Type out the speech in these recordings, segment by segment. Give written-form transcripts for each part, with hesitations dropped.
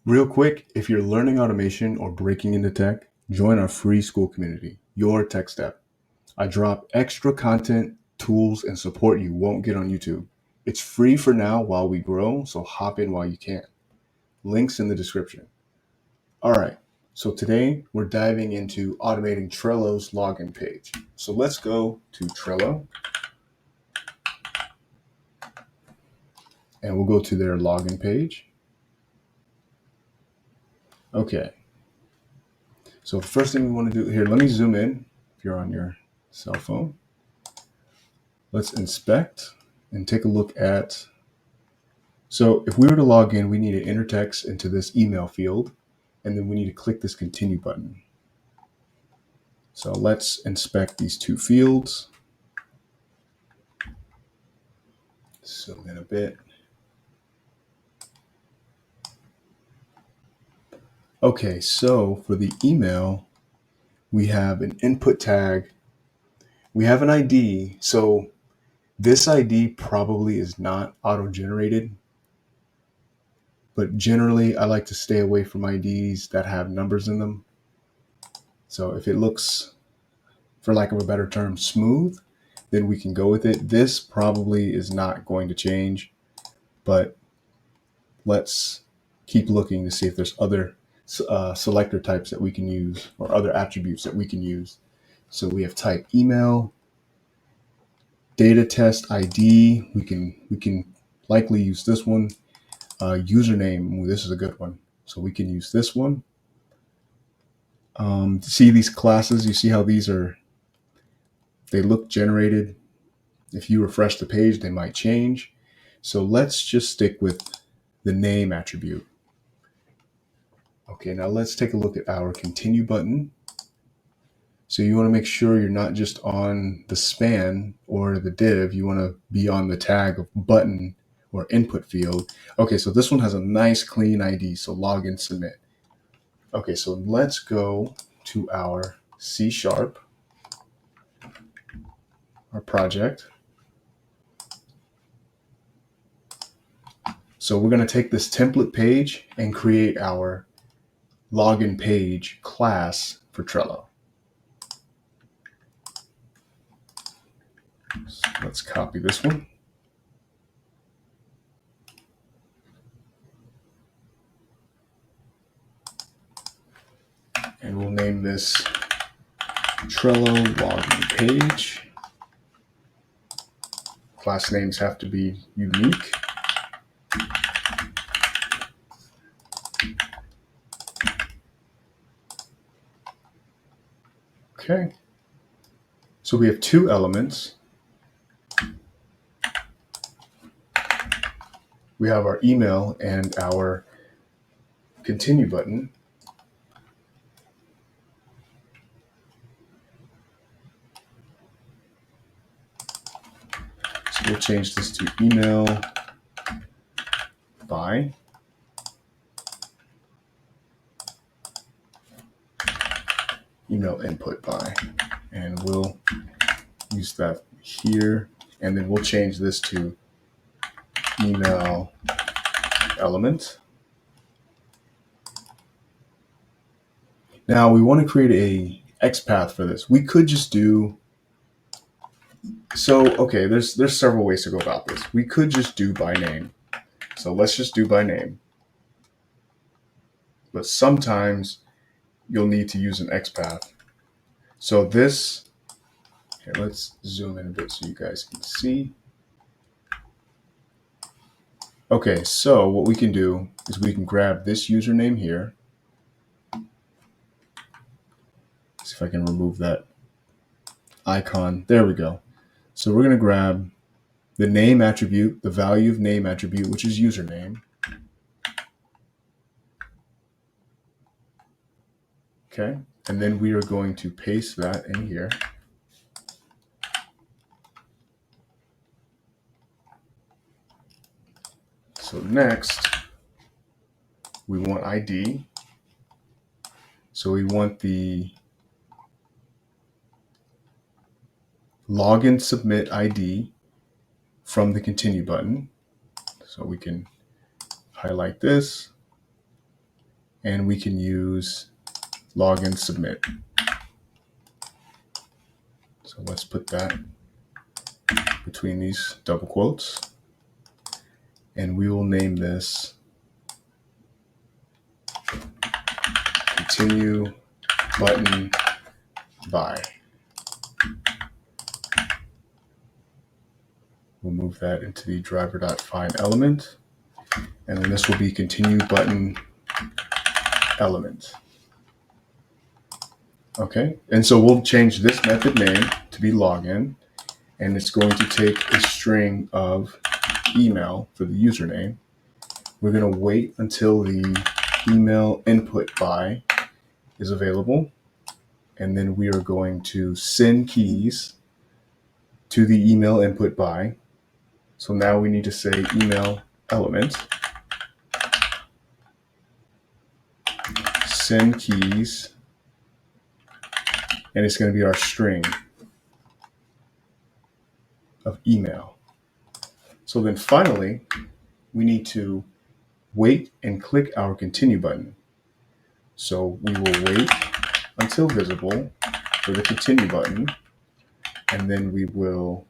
Real quick, if you're learning automation or breaking into tech, join our free school community, Your Tech Step. I drop extra content, tools, and support you won't get on YouTube. It's free for now while we grow, so hop in while you can. Links in the description. All right, so today we're diving into automating Trello's login page. So let's go to Trello and we'll go to their login page. Okay, so first thing we want to do here, let me zoom in if you're on your cell phone. Let's inspect and take a look at. So if we were to log in, we need to enter text into this email field, and then we need to click this continue button. So let's inspect these two fields. Zoom in a bit. Okay, so for the email, we have an input tag. We have an ID. So this ID probably is not auto-generated, but generally I like to stay away from IDs that have numbers in them. So if it looks, for lack of a better term, smooth, then we can go with it. This probably is not going to change, but let's keep looking to see if there's other selector types that we can use or other attributes that we can use. So we have type email, data test ID. We can likely use this one. Username. Ooh, this is a good one. So we can use this one. To see these classes, you see how they look generated. If you refresh the page, they might change. So let's just stick with the name attribute. Okay, now let's take a look at our continue button. So you want to make sure you're not just on the span or the div. You want to be on the tag of button or input field. Okay, so this one has a nice clean ID. So login submit. Okay, so let's go to our C#, our project. So we're going to take this template page and create our login page class for Trello. So let's copy this one. And we'll name this Trello login page. Class names have to be unique. Okay. So we have two elements. We have our email and our continue button. So we'll change this to email by email input by, and we'll use that here. And then we'll change this to email element. Now we want to create a XPath for this. We could just do, so okay, there's several ways to go about this. We could just do by name. So let's just do by name. But sometimes you'll need to use an XPath. So this, okay, let's zoom in a bit so you guys can see. Okay, so what we can do is we can grab this username here. See if I can remove that icon. There we go. So we're going to grab the name attribute, the value of name attribute, which is username. Okay, and then we are going to paste that in here. So next, we want ID. So we want the login submit ID from the continue button. So we can highlight this. and we can use login submit. So let's put that between these double quotes, and we will name this continue button by. We'll move that into the driver.find element, and then this will be continue button element. Okay, and so we'll change this method name to be login, and it's going to take a string of email for the username. We're going to wait until the email input by is available, and then we are going to send keys to the email input by. So now we need to say email element send keys, and it's going to be our string of email. So then finally, we need to wait and click our continue button. So we will wait until visible for the continue button, and then we will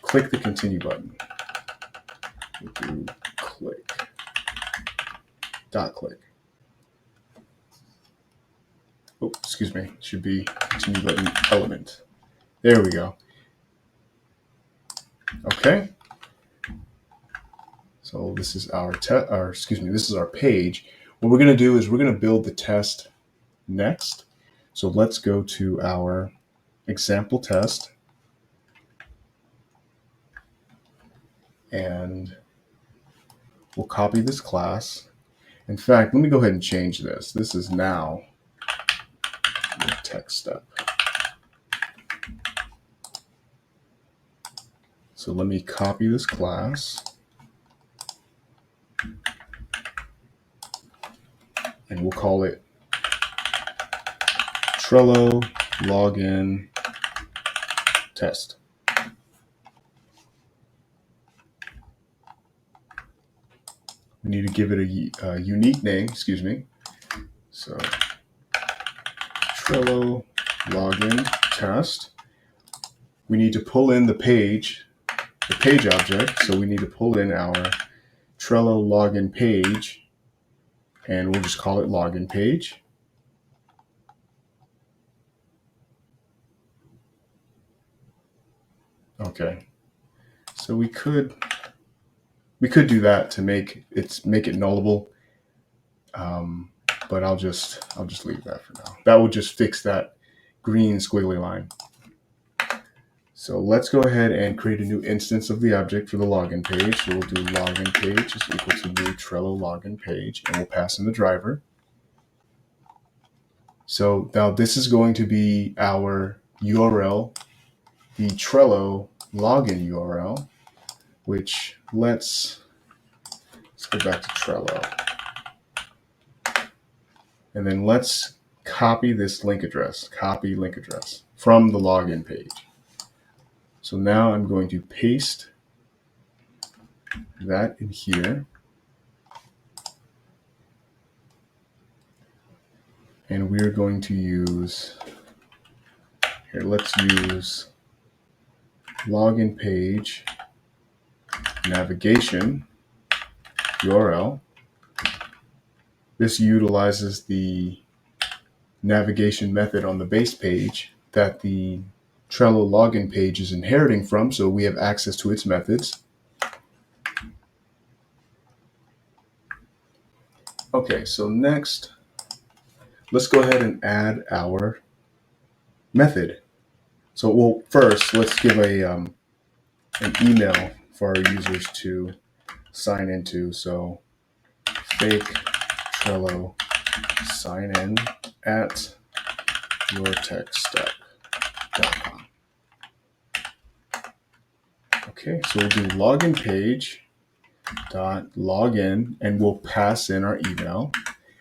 click the continue button. We'll do click, dot click. Oh, excuse me, it should be continue button element. There we go. Okay. So this is our this is our page. What we're going to do is we're going to build the test next. So let's go to our example test, and we'll copy this class. In fact, let me go ahead and change this. This is now the text step. So let me copy this class, and we'll call it Trello login test. We need to give it a unique name, excuse me. So Trello login test. We need to pull in the page object. So we need to pull in our Trello login page, and we'll just call it login page. Okay, so we could do that to make it nullable, but I'll just leave that for now. That will just fix that green squiggly line. So let's go ahead and create a new instance of the object for the login page. So we'll do login page is equal to new Trello login page, and we'll pass in the driver. So now this is going to be our URL, the Trello login URL, which let's go back to Trello. And then let's copy this link address, from the login page. So now I'm going to paste that in here. And we're going to use, here, let's use login page navigation URL. This utilizes the navigation method on the base page that the Trello login page is inheriting from, so we have access to its methods. Okay, so next, let's go ahead and add our method. So, well, first, let's give an email for our users to sign into. So, fake Trello sign in at yourtechstep.com. Okay, so we'll do login page dot login, and we'll pass in our email.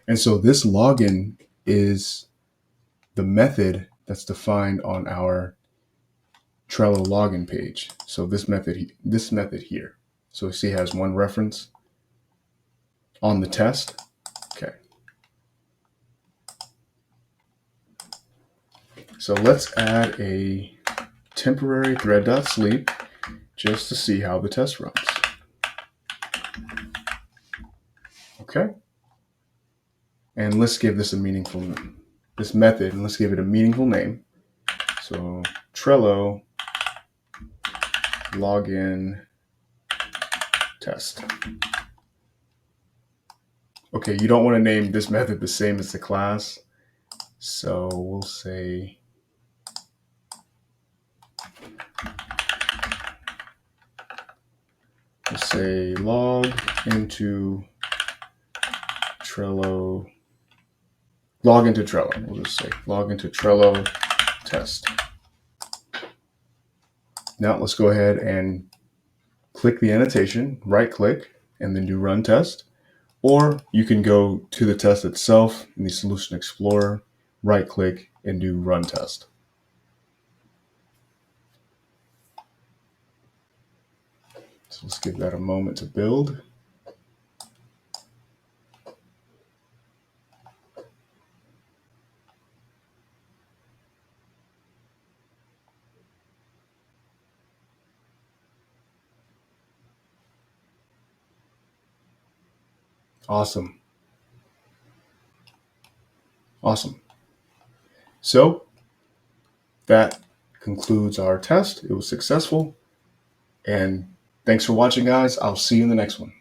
And so this login is the method that's defined on our Trello login page. So this method here. So see, it has one reference on the test. Okay. So let's add a temporary thread.sleep just to see how the test runs. Okay. And let's give this this method, and let's give it a meaningful name. So Trello login test. Okay, you don't want to name this method the same as the class. So we'll say log into Trello. Log into Trello. We'll just say log into Trello test. Now let's go ahead and click the annotation, right click, and then do run test. Or you can go to the test itself in the Solution Explorer, right click, and do run test. So let's give that a moment to build. Awesome. Awesome. So that concludes our test. It was successful. And thanks for watching, guys. I'll see you in the next one.